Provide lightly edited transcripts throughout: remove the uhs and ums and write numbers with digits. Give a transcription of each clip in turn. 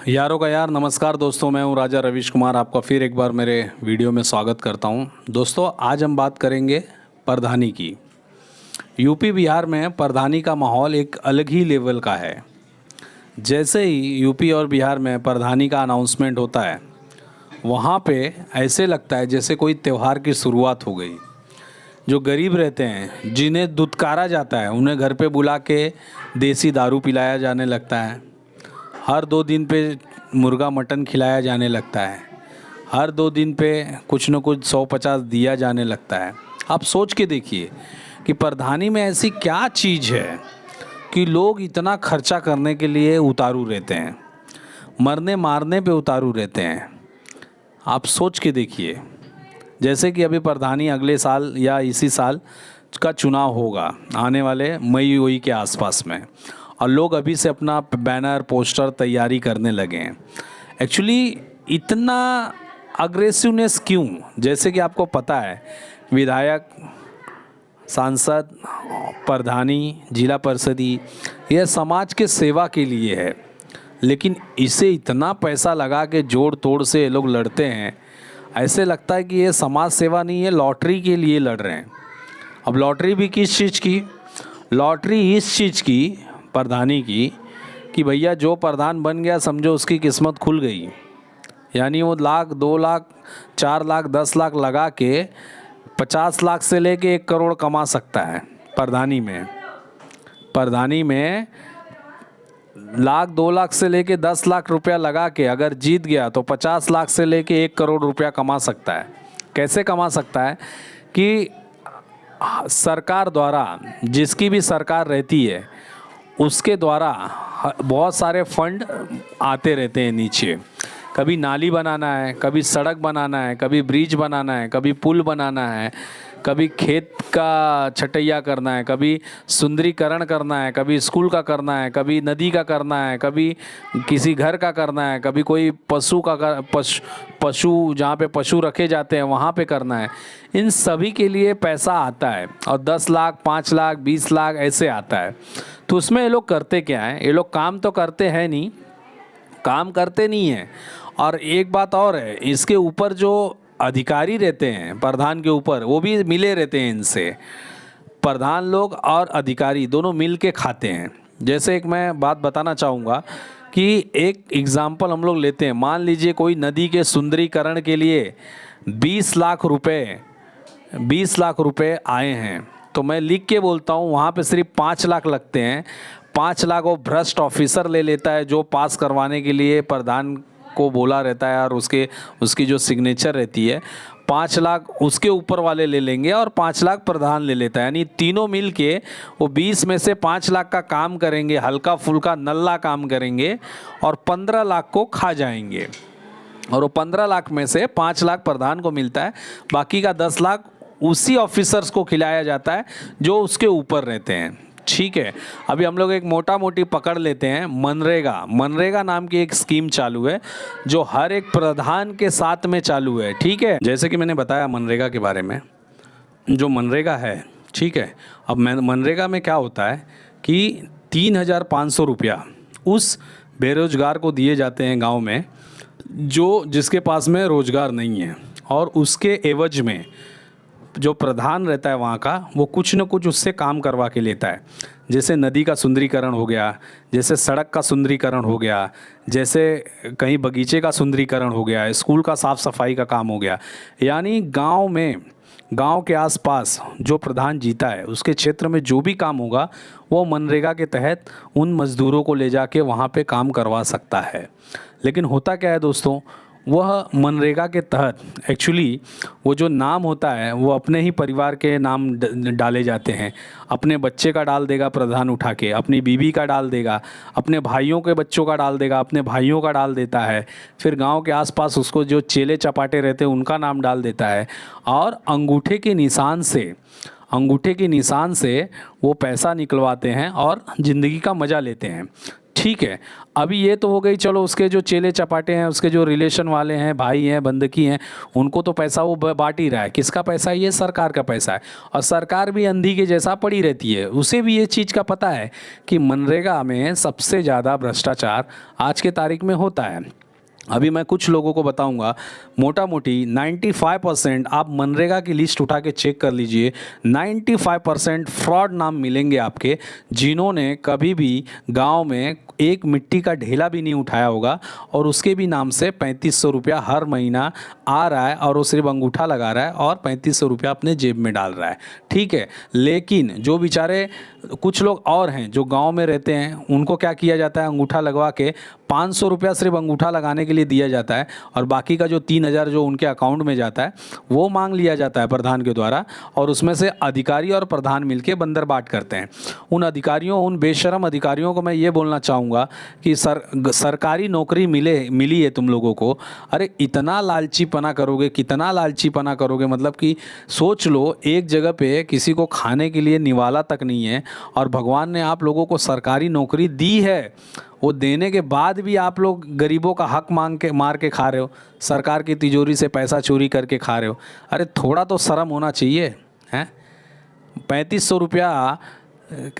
यारों का यार नमस्कार दोस्तों, मैं हूं राजा रवीश कुमार। आपका फिर एक बार मेरे वीडियो में स्वागत करता हूं। दोस्तों आज हम बात करेंगे प्रधानी की। यूपी बिहार में प्रधानी का माहौल एक अलग ही लेवल का है। जैसे ही यूपी और बिहार में प्रधानी का अनाउंसमेंट होता है, वहाँ पे ऐसे लगता है जैसे कोई त्यौहार की शुरुआत हो गई। जो गरीब रहते हैं, जिन्हें दुत्कारा जाता है, उन्हें घर पे बुला के देसी दारू पिलाया जाने लगता है। हर 2 दिन पे मुर्गा मटन खिलाया जाने लगता है। हर 2 दिन पे कुछ न कुछ 100-50 दिया जाने लगता है। आप सोच के देखिए कि प्रधानी में ऐसी क्या चीज़ है कि लोग इतना खर्चा करने के लिए उतारू रहते हैं, मरने मारने पे उतारू रहते हैं। आप सोच के देखिए, जैसे कि अभी प्रधानी अगले साल या इसी साल का चुनाव होगा, आने वाले मई के आसपास में, और लोग अभी से अपना बैनर पोस्टर तैयारी करने लगे हैं। एक्चुअली इतना अग्रेसिवनेस क्यों? जैसे कि आपको पता है, विधायक, सांसद, प्रधानी, जिला परिषदी, यह समाज के सेवा के लिए है, लेकिन इसे इतना पैसा लगा के जोड़ तोड़ से ये लोग लड़ते हैं। ऐसे लगता है कि ये समाज सेवा नहीं है, लॉटरी के लिए लड़ रहे हैं। अब लॉटरी भी किस चीज़ की? लॉटरी इस चीज़ की, प्रधानी की, कि भैया जो प्रधान बन गया समझो उसकी किस्मत खुल गई। यानी वो लाख, 2 लाख, 4 लाख, 10 लाख लगा के 50 लाख से लेके 1 करोड़ कमा सकता है। प्रधानी में लाख, 2 लाख से लेके 10 लाख रुपया लगा के अगर जीत गया तो 50 लाख से लेके 1 करोड़ रुपया कमा सकता है। कैसे कमा सकता है? कि सरकार द्वारा, जिसकी भी सरकार रहती है, उसके द्वारा बहुत सारे फंड आते रहते हैं नीचे। कभी नाली बनाना है, कभी सड़क बनाना है, कभी ब्रिज बनाना है, कभी पुल बनाना है, कभी खेत का छटैया करना है, कभी सुंदरीकरण करना है, कभी स्कूल का करना है, कभी नदी का करना है, कभी किसी घर का करना है, कभी कोई पशु जहाँ पे पशु रखे जाते हैं वहाँ पे करना है। इन सभी के लिए पैसा आता है, और 10 लाख, 5 लाख, 20 लाख ऐसे आता है। तो उसमें ये लोग करते क्या हैं? ये लोग काम तो करते हैं नहीं, काम करते नहीं हैं। और एक बात और है, इसके ऊपर जो अधिकारी रहते हैं प्रधान के ऊपर, वो भी मिले रहते हैं इनसे। प्रधान लोग और अधिकारी दोनों मिल के खाते हैं। जैसे एक मैं बात बताना चाहूँगा कि एक एग्ज़ाम्पल हम लोग लेते हैं। मान लीजिए कोई नदी के सुंदरीकरण के लिए 20 लाख रुपए आए हैं, तो मैं लिख के बोलता हूँ वहाँ पे सिर्फ 5 लाख लगते हैं। 5 लाख वो भ्रष्ट ऑफिसर ले लेता है, जो पास करवाने के लिए प्रधान को बोला रहता है, और उसकी जो सिग्नेचर रहती है, 5 लाख उसके ऊपर वाले ले लेंगे और 5 लाख प्रधान ले लेता है। यानी तीनों मिल के वो 20 में से 5 लाख का काम करेंगे, हल्का फुल्का नल्ला काम करेंगे, और 15 लाख को खा जाएंगे। और वो 15 लाख में से 5 लाख प्रधान को मिलता है, बाकी का 10 लाख उसी ऑफिसर्स को खिलाया जाता है जो उसके ऊपर रहते हैं। ठीक है, अभी हम लोग एक मोटी पकड़ लेते हैं। मनरेगा नाम की एक स्कीम चालू है, जो हर एक प्रधान के साथ में चालू है। ठीक है, जैसे कि मैंने बताया मनरेगा के बारे में, जो मनरेगा है, ठीक है। अब मनरेगा में क्या होता है कि 3,500 रुपया उस बेरोजगार को दिए जाते हैं गांव में, जिसके पास में रोजगार नहीं है, और उसके एवज में जो प्रधान रहता है वहाँ का, वो कुछ न कुछ उससे काम करवा के लेता है। जैसे नदी का सुंदरीकरण हो गया, जैसे सड़क का सुंदरीकरण हो गया, जैसे कहीं बगीचे का सुंदरीकरण हो गया, स्कूल का साफ़ सफाई का काम हो गया। यानी गांव के आसपास जो प्रधान जीता है, उसके क्षेत्र में जो भी काम होगा, वो मनरेगा के तहत उन मज़दूरों को ले जाके वहाँ पे काम करवा सकता है। लेकिन होता क्या है दोस्तों, वह मनरेगा के तहत एक्चुअली वो जो नाम होता है वो अपने ही परिवार के नाम डाले जाते हैं। अपने बच्चे का डाल देगा प्रधान उठा के, अपनी बीवी का डाल देगा, अपने भाइयों के बच्चों का डाल देगा, अपने भाइयों का डाल देता है। फिर गांव के आसपास उसको जो चेले चपाटे रहते हैं उनका नाम डाल देता है, और अंगूठे के निशान से वो पैसा निकलवाते हैं और ज़िंदगी का मज़ा लेते हैं। ठीक है, अभी ये तो हो गई, चलो उसके जो चेले चपाटे हैं, उसके जो रिलेशन वाले हैं, भाई हैं, बंदकी हैं, उनको तो पैसा वो बांट ही रहा है। किसका पैसा है? ये सरकार का पैसा है। और सरकार भी अंधी के जैसा पड़ी रहती है, उसे भी ये चीज़ का पता है कि मनरेगा में सबसे ज़्यादा भ्रष्टाचार आज के तारीख में होता है। अभी मैं कुछ लोगों को बताऊंगा, मोटा मोटी 95% आप मनरेगा की लिस्ट उठा के चेक कर लीजिए, 95% फ्रॉड नाम मिलेंगे आपके, जिन्होंने कभी भी गांव में एक मिट्टी का ढेला भी नहीं उठाया होगा और उसके भी नाम से 3500 रुपया हर महीना आ रहा है और वो सिर्फ अंगूठा लगा रहा है और 3500 रुपया अपने जेब में डाल रहा है। ठीक है, लेकिन जो बेचारे कुछ लोग और हैं जो गांव में रहते हैं, उनको क्या किया जाता है? अंगूठा लगवा के 500 रुपया सिर्फ अंगूठा लगाने के लिए दिया जाता है और बाकी का जो 3000 जो उनके अकाउंट में जाता है वो मांग लिया जाता है प्रधान के द्वारा, और उसमें से अधिकारी और प्रधान मिलके बंदर बाट करते हैं। उन अधिकारियों, उन बेशरम अधिकारियों को मैं ये बोलना चाहूँगा कि सरकारी नौकरी मिली है तुम लोगों को, अरे इतना लालचीपना करोगे, कितना लालचीपना करोगे? मतलब कि सोच लो, एक जगह पे किसी को खाने के लिए निवाला तक नहीं है और भगवान ने आप लोगों को सरकारी नौकरी दी है, वो देने के बाद भी आप लोग गरीबों का हक मार के खा रहे हो, सरकार की तिजोरी से पैसा चोरी करके खा रहे हो। अरे थोड़ा तो शर्म होना चाहिए, हैं? 3500 रुपया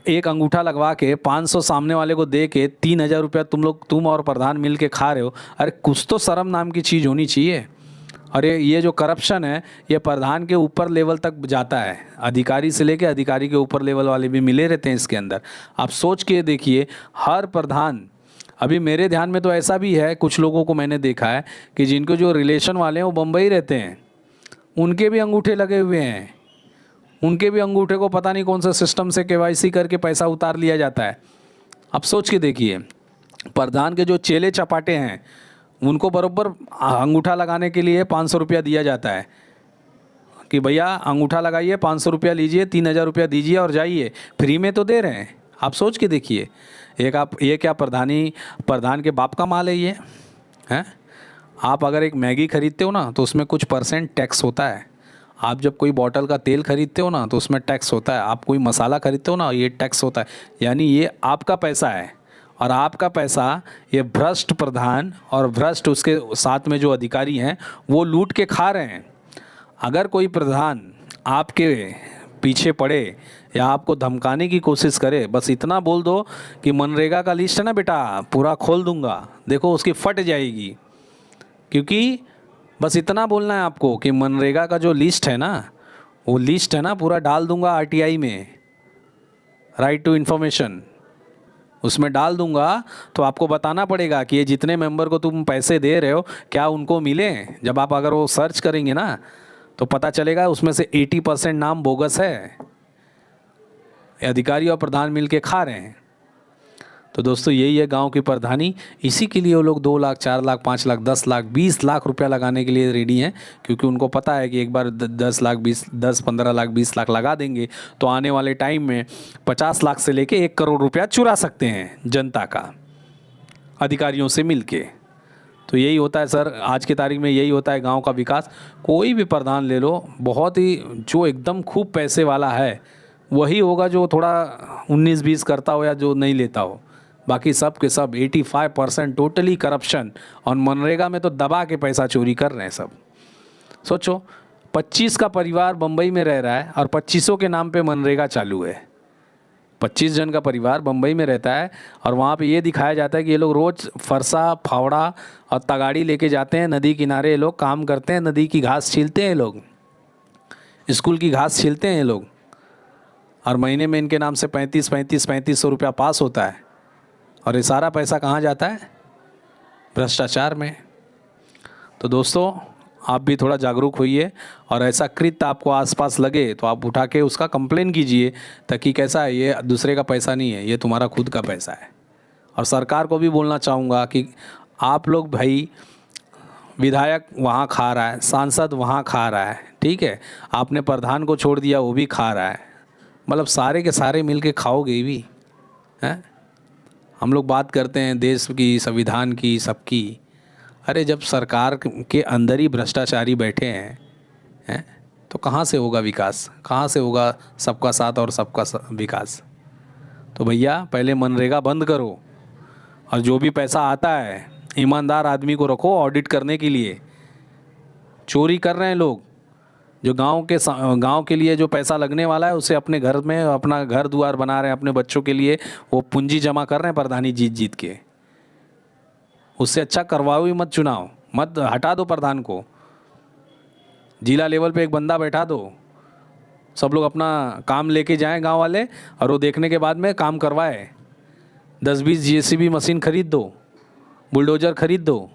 एक अंगूठा लगवा के 500 सामने वाले को दे के 3000 रुपया तुम और प्रधान मिल के खा रहे हो। अरे कुछ तो शर्म नाम की चीज़ होनी चाहिए। और ये जो करप्शन है, ये प्रधान के ऊपर लेवल तक जाता है, अधिकारी से लेके अधिकारी के ऊपर लेवल वाले भी मिले रहते हैं इसके अंदर। आप सोच के देखिए, हर प्रधान, अभी मेरे ध्यान में तो ऐसा भी है, कुछ लोगों को मैंने देखा है कि जिनको जो रिलेशन वाले हैं वो बम्बई रहते हैं, उनके भी अंगूठे लगे हुए हैं, उनके भी अंगूठे को पता नहीं कौन सा सिस्टम से KYC करके पैसा उतार लिया जाता है। आप सोच के देखिए, प्रधान के जो चेले चपाटे हैं उनको बराबर अंगूठा लगाने के लिए 500 रुपया दिया जाता है कि भैया अंगूठा लगाइए, 500 रुपया लीजिए, 3000 रुपया दीजिए और जाइए, फ्री में तो दे रहे हैं। आप सोच के देखिए, ये क्या प्रधान के बाप का माल है ये, हैं? आप अगर एक मैगी खरीदते हो ना तो उसमें कुछ % टैक्स होता है। आप जब कोई बॉटल का तेल खरीदते हो ना तो उसमें टैक्स होता है। आप कोई मसाला खरीदते हो ना, ये टैक्स होता है। यानी ये आपका पैसा है और आपका पैसा ये भ्रष्ट प्रधान और भ्रष्ट उसके साथ में जो अधिकारी हैं वो लूट के खा रहे हैं। अगर कोई प्रधान आपके पीछे पड़े या आपको धमकाने की कोशिश करे, बस इतना बोल दो कि मनरेगा का लिस्ट है ना बेटा, पूरा खोल दूंगा, देखो उसकी फट जाएगी। क्योंकि बस इतना बोलना है आपको कि मनरेगा का जो लिस्ट है ना, वो लिस्ट है ना, पूरा डाल दूंगा RTI में, राइट टू इन्फॉर्मेशन, उसमें डाल दूंगा। तो आपको बताना पड़ेगा कि ये जितने मेंबर को तुम पैसे दे रहे हो क्या उनको मिले। जब आप अगर वो सर्च करेंगे ना तो पता चलेगा उसमें से 80% नाम बोगस है, अधिकारी और प्रधान मिल के खा रहे हैं। तो दोस्तों यही है गांव की प्रधानी। इसी के लिए वो लोग 2 लाख, 4 लाख, 5 लाख, 10 लाख, 20 लाख रुपया लगाने के लिए रेडी हैं, क्योंकि उनको पता है कि एक बार 10 लाख, 15 लाख, 20 लाख लगा देंगे तो आने वाले टाइम में 50 लाख से लेके 1 करोड़ रुपया चुरा सकते हैं जनता का, अधिकारियों से मिलके। तो यही होता है सर, आज की तारीख में यही होता है गांव का विकास। कोई भी प्रधान ले लो, बहुत ही जो एकदम खूब पैसे वाला है वही होगा जो थोड़ा 19-20 करता हो या जो नहीं लेता हो। बाकी सब के सब 85% टोटली करप्शन, और मनरेगा में तो दबा के पैसा चोरी कर रहे हैं सब। सोचो 25 का परिवार बम्बई में रह रहा है और 2500 के नाम पे मनरेगा चालू है। 25 जन का परिवार बम्बई में रहता है और वहाँ पे ये दिखाया जाता है कि ये लोग रोज़ फरसा, फावड़ा और तगाड़ी लेके जाते हैं नदी किनारे, ये लोग काम करते हैं, नदी की घास छीलते हैं, ये लोग स्कूल की घास छीलते हैं ये लोग, और महीने में इनके नाम से 3500 रुपया पास होता है। और ये सारा पैसा कहाँ जाता है? भ्रष्टाचार में। तो दोस्तों आप भी थोड़ा जागरूक होइए, और ऐसा कृत्य आपको आसपास लगे तो आप उठा के उसका कंप्लेन कीजिए, ताकि कैसा है, ये दूसरे का पैसा नहीं है, ये तुम्हारा खुद का पैसा है। और सरकार को भी बोलना चाहूँगा कि आप लोग भाई, विधायक वहाँ खा रहा है, सांसद वहाँ खा रहा है, ठीक है, आपने प्रधान को छोड़ दिया वो भी खा रहा है, मतलब सारे के सारे मिल के खाओगे भी, हैं? हम लोग बात करते हैं देश की, संविधान की, सबकी। अरे जब सरकार के अंदर ही भ्रष्टाचारी बैठे हैं तो कहाँ से होगा विकास, कहाँ से होगा सबका साथ और सबका विकास? तो भैया पहले मनरेगा बंद करो, और जो भी पैसा आता है ईमानदार आदमी को रखो ऑडिट करने के लिए। चोरी कर रहे हैं लोग, जो गांव के लिए जो पैसा लगने वाला है उसे अपने घर में अपना घर द्वार बना रहे हैं, अपने बच्चों के लिए वो पूंजी जमा कर रहे हैं प्रधानी जीत जीत के। उससे अच्छा करवाओ ही मत चुनाव, मत हटा दो प्रधान को। जिला लेवल पे एक बंदा बैठा दो, सब लोग अपना काम लेके जाएं गांव वाले, और वो देखने के बाद में काम करवाए। 10-20 जेसीबी मशीन खरीद दो, बुलडोजर खरीद दो,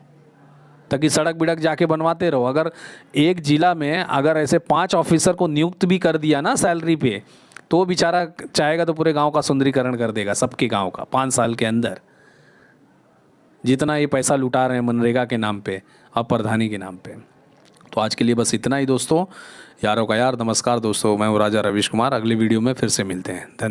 ताकि सड़क बिड़क जाके बनवाते रहो। अगर एक जिला में अगर ऐसे 5 ऑफिसर को नियुक्त भी कर दिया ना सैलरी पे, तो वो बेचारा चाहेगा तो पूरे गांव का सुंदरीकरण कर देगा, सबके गांव का 5 साल के अंदर। जितना ये पैसा लुटा रहे हैं मनरेगा के नाम पे और प्रधानी के नाम पे। तो आज के लिए बस इतना ही दोस्तों। यारों का यार, नमस्कार दोस्तों, मैं हूँ राजा रविश कुमार। अगली वीडियो में फिर से मिलते हैं। धन्यवाद।